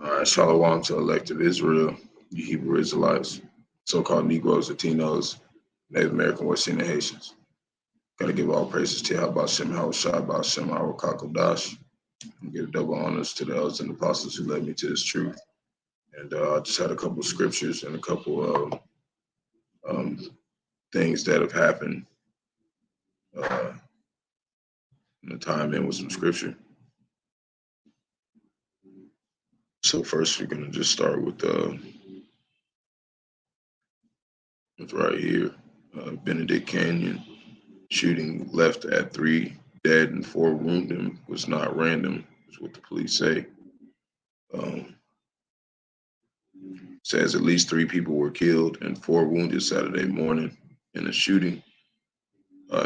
All right, Shalom to elected Israel, you Hebrew Israelites, so-called Negroes, Latinos, Native American, West Indian Haitians. Got to give all praises to Bahasham, Yahawashi, Bahasham, Qadash, and give double honors to the elders and apostles who led me to this truth. And I just had a couple of scriptures and a couple of um, things that have happened uh, in the time in with some scripture. So first, we're going to just start with right here, Benedict Canyon. Shooting left at 3 dead and 4 wounded was not random, is what the police say. Says at least 3 people were killed and 4 wounded Saturday morning in a shooting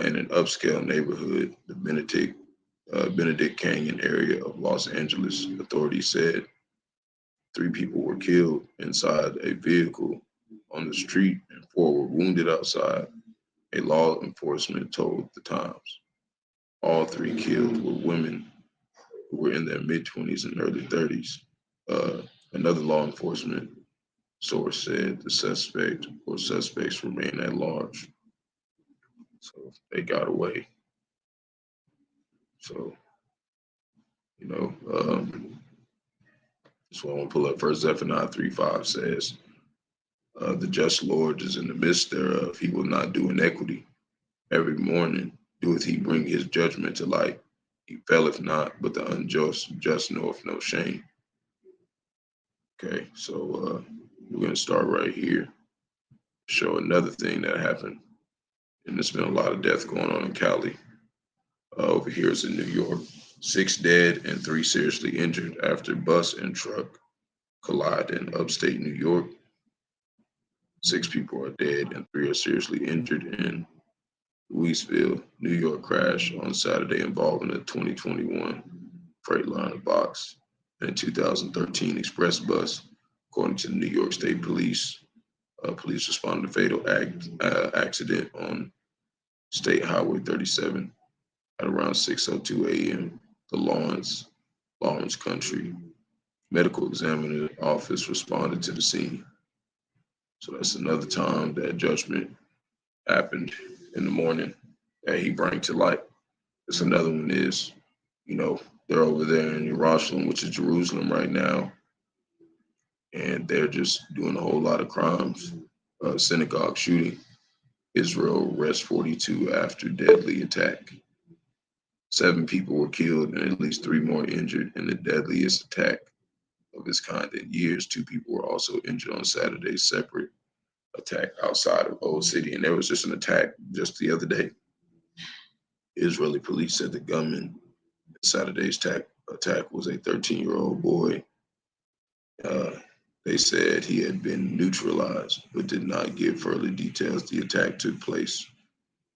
in an upscale neighborhood, the Benedict Canyon area of Los Angeles. Authorities said 3 people were killed inside a vehicle on the street and 4 were wounded outside, a law enforcement told the Times. All 3 killed were women who were in their mid-20s and early 30s. Another law enforcement source said the suspect or suspects remain at large. So they got away. So, that's why I want to pull up First Zephaniah 3:5 says, the just Lord is in the midst thereof. He will not do iniquity. Every morning doeth he bring his judgment to light. He faileth not, but the unjust just knoweth no shame. Okay, so we're going to start right here. Show another thing that happened. And there's been a lot of death going on in Cali. Over here is in New York. 6 dead and 3 seriously injured after bus and truck collide in upstate New York. 6 people are dead and 3 are seriously injured in Louisville, New York crash on Saturday involving a 2021 Freightliner box and a 2013 express bus, according to the New York State Police. Police responded to fatal accident on State Highway 37 at around 6:02 a.m. The Lawrence Country Medical Examiner Office responded to the scene. So that's another time that judgment happened in the morning that he brought to light. There's another one is, they're over there in Jerusalem, which is Jerusalem right now, and they're just doing a whole lot of crimes. Synagogue shooting. Israel arrests 42 after deadly attack. 7 people were killed and at least 3 more injured in the deadliest attack of its kind in years. 2 people were also injured on Saturday's separate attack outside of Old City. And there was just an attack just the other day. Israeli police said the gunman in Saturday's attack was a 13-year-old boy. They said he had been neutralized, but did not give further details. The attack took place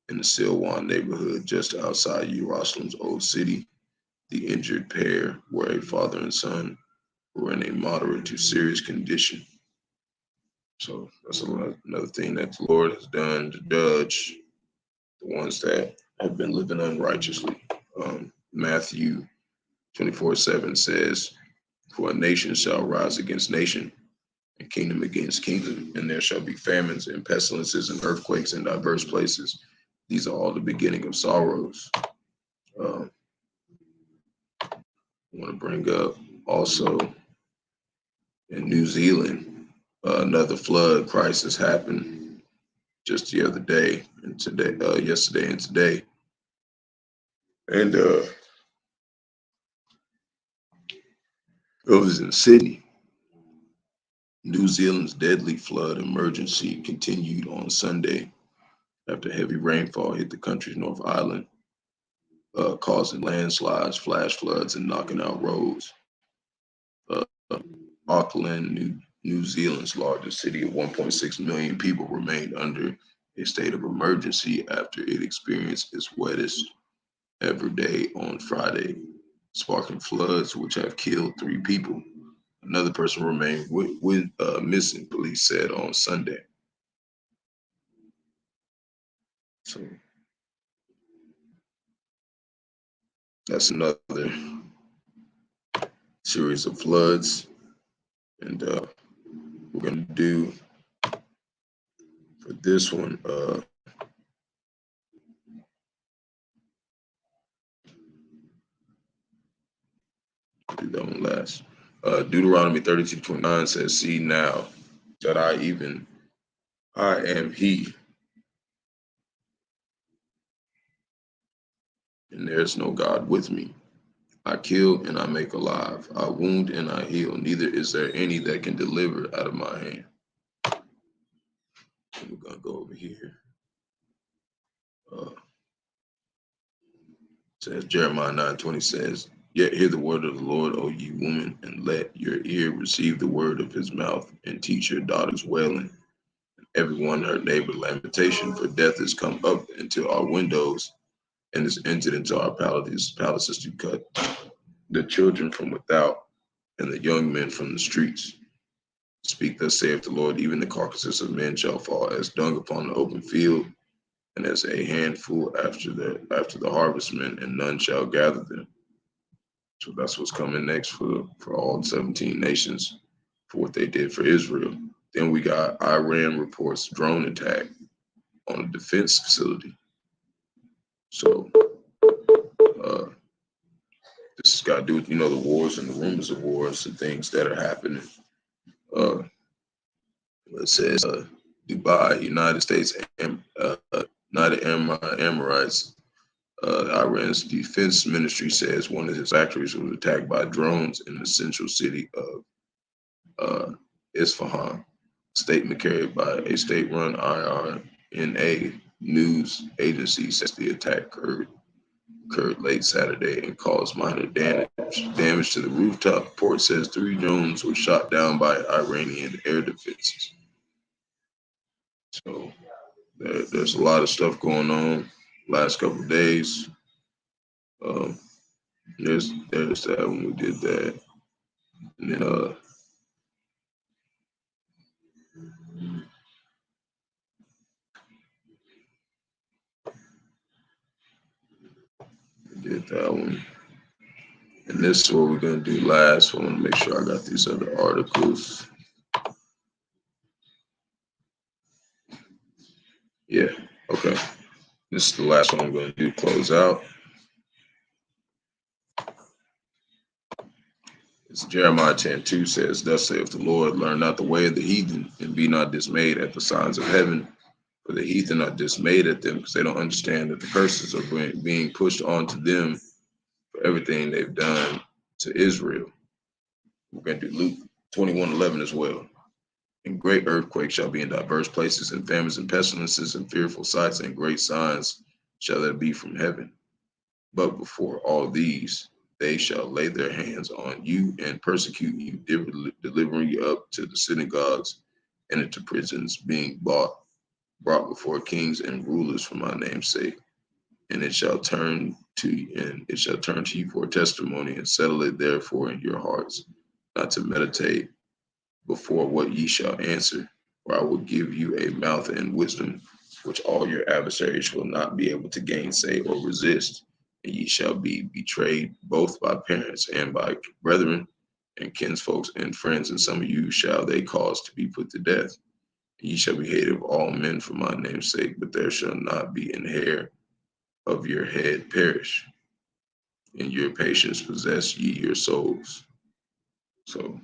in the Silwan neighborhood just outside Jerusalem's Old City. The injured pair were a father and son who were in a moderate to serious condition. So that's another thing that the Lord has done to judge the ones that have been living unrighteously. Matthew 24:7 says, for a nation shall rise against nation, and kingdom against kingdom, and there shall be famines and pestilences and earthquakes in diverse places. These are all the beginning of sorrows. I want to bring up also in New Zealand, another flood crisis happened just the other day and today, yesterday and today. And it was in Sydney. New Zealand's deadly flood emergency continued on Sunday after heavy rainfall hit the country's North Island, causing landslides, flash floods, and knocking out roads. Auckland, New Zealand's largest city of 1.6 million people, remained under a state of emergency after it experienced its wettest ever day on Friday, sparking floods which have killed 3 people. Another person remained missing, police said on Sunday. So that's another series of floods And we're going to do for this one, do that one last. Deuteronomy 32:29 says, "See now that I am He, and there's no God with me. I kill and I make alive. I wound and I heal. Neither is there any that can deliver out of my hand." And we're going to go over here. Says Jeremiah 9:20 says, "Yet hear the word of the Lord, O ye women, and let your ear receive the word of his mouth, and teach your daughters wailing, and everyone her neighbor lamentation, for death is come up into our windows, and is entered into our palaces to cut the children from without, and the young men from the streets. Speak thus saith the Lord, even the carcasses of men shall fall as dung upon the open field, and as a handful after the harvestmen, and none shall gather them." So that's what's coming next for all 17 nations for what they did for Israel. Then we got Iran reports drone attack on a defense facility. So this has got to do with, the wars and the rumors of wars and things that are happening. It says Dubai, United States, United Emirates. Iran's defense ministry says one of his factories was attacked by drones in the central city of Isfahan. Statement carried by a state-run IRNA news agency says the attack occurred late Saturday and caused minor damage to the rooftop. Report says 3 drones were shot down by Iranian air defenses. So there's a lot of stuff going on last couple of days. There's that when we did that. And then we did that one. And this is what we're gonna do last. I want to make sure I got these other articles. Yeah, okay. This is the last one I'm gonna do, close out. It's Jeremiah 10:2 says, "Thus saith the Lord, learn not the way of the heathen, and be not dismayed at the signs of heaven. For the heathen are dismayed at them, because they don't understand that the curses are being pushed onto them for everything they've done to Israel." We're going to do Luke 21:11 as well. "And great earthquakes shall be in diverse places, and famines and pestilences, and fearful sights and great signs shall there be from heaven. But before all these, they shall lay their hands on you and persecute you, delivering you up to the synagogues and into prisons, being brought before kings and rulers for my name's sake. And it shall turn to you for a testimony, and settle it therefore in your hearts, not to meditate before what ye shall answer. For I will give you a mouth and wisdom, which all your adversaries will not be able to gainsay or resist. And ye shall be betrayed both by parents and by brethren and kinsfolks and friends, and some of you shall they cause to be put to death. And ye shall be hated of all men for my name's sake, but there shall not be an hair of your head perish. In your patience possess ye your souls." So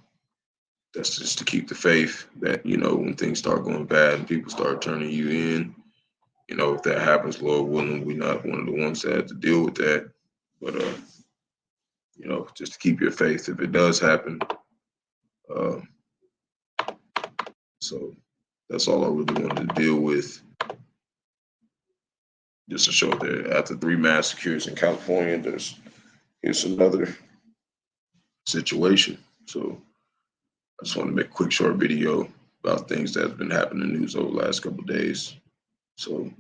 that's just to keep the faith that, when things start going bad and people start turning you in, if that happens, Lord willing, we're not one of the ones that have to deal with that. But, just to keep your faith if it does happen. So that's all I really wanted to deal with. Just to show that after 3 massacres in California, here's another situation. So I just want to make a quick short video about things that have been happening in the news over the last couple of days. So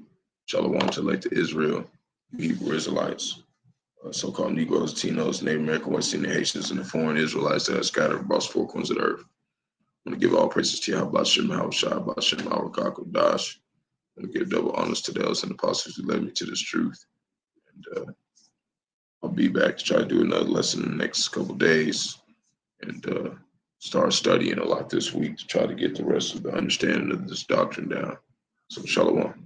Shalom to the Israel, Hebrew Israelites, so-called Negroes, Latinos, Native American, West Indian, Haitians, and the foreign Israelites that are scattered across 4 corners of the earth. I want to give all praises to Yahawah, Bahasham, Bahasham, Qadash. I want to give double honors to the elders and apostles who led me to this truth. And I'll be back to try to do another lesson in the next couple of days. And start studying a lot this week to try to get the rest of the understanding of this doctrine down. So shalom.